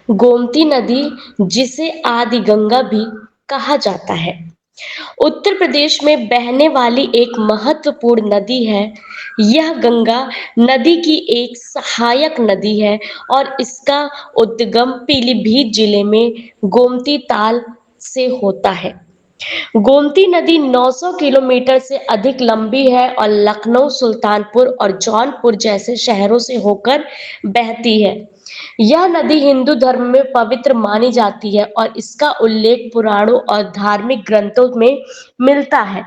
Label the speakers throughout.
Speaker 1: गोमती नदी, जिसे आदि गंगा भी कहा जाता है, उत्तर प्रदेश में बहने वाली एक महत्वपूर्ण नदी है। यह गंगा नदी की एक सहायक नदी है और इसका उद्गम पीलीभीत जिले में गोमती ताल से होता है। गोमती नदी 900 किलोमीटर से अधिक लंबी है और लखनऊ, सुल्तानपुर और जौनपुर जैसे शहरों से होकर बहती है। यह नदी हिंदू धर्म में पवित्र मानी जाती है और इसका उल्लेख पुराणों और धार्मिक ग्रंथों में मिलता है।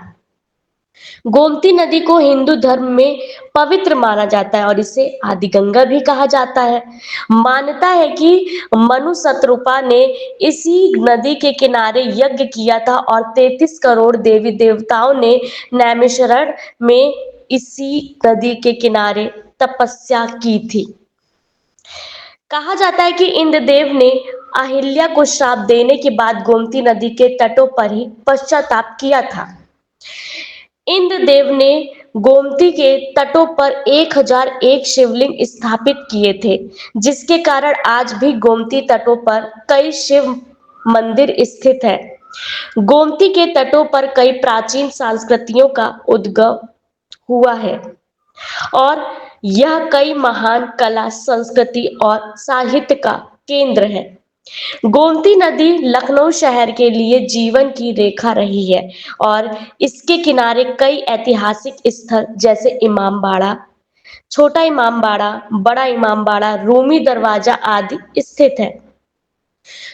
Speaker 1: गोमती नदी को हिंदू धर्म में पवित्र माना जाता है और इसे आदि गंगा भी कहा जाता है। मान्यता है कि मनु शतरूपा ने इसी नदी के किनारे यज्ञ किया था और 33 करोड़ देवी देवताओं ने नैमिषारण्य में इसी नदी के किनारे तपस्या की थी। कहा जाता है कि इंद्रदेव ने अहिल्या को श्राप देने के बाद गोमती नदी के तटों पर ही पश्चाताप किया था। इंद्रदेव ने गोमती के तटों पर 1001 शिवलिंग स्थापित किए थे, जिसके कारण आज भी गोमती तटों पर कई शिव मंदिर स्थित है। गोमती के तटों पर कई प्राचीन संस्कृतियों का उद्गम हुआ है और यह कई महान कला, संस्कृति और साहित्य का केंद्र है। गोमती नदी लखनऊ शहर के लिए जीवन की रेखा रही है और इसके किनारे कई ऐतिहासिक स्थल जैसे इमामबाड़ा, छोटा इमामबाड़ा, बड़ा इमामबाड़ा, रूमी दरवाजा आदि स्थित है।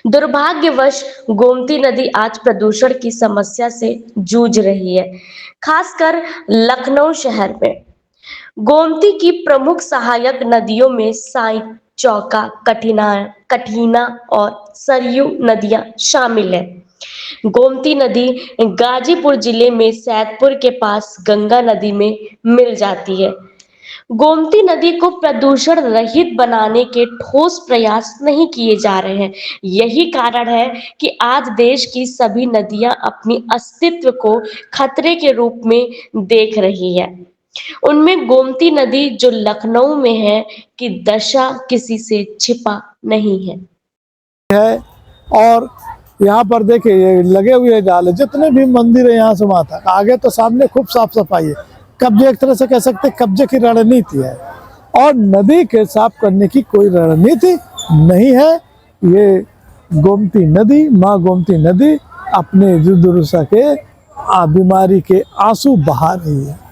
Speaker 1: दुर्भाग्यवश गोमती नदी आज प्रदूषण की समस्या से जूझ रही है, खासकर लखनऊ शहर में। गोमती की प्रमुख सहायक नदियों में साई, चौका, कठीना और सरयू नदियां शामिल हैं। गोमती नदी गाजीपुर जिले में सैदपुर के पास गंगा नदी में मिल जाती है। गोमती नदी को प्रदूषण रहित बनाने के ठोस प्रयास नहीं किए जा रहे हैं। यही कारण है कि आज देश की सभी नदियां अपनी अस्तित्व को खतरे के रूप में देख रही है। उनमें गोमती नदी जो लखनऊ में है की दशा किसी से छिपा नहीं है।
Speaker 2: और यहाँ पर देखिए ये लगे हुए जाल, जितने भी मंदिर है यहाँ से वहाँ तक आगे तो सामने खूब साफ सफाई है। कब्जे एक तरह से कह सकते कब्जे की रणनीति है और नदी के साफ करने की कोई रणनीति नहीं है। ये गोमती नदी, माँ गोमती नदी अपने दुर्दशा के बीमारी के आंसू बहा रही है।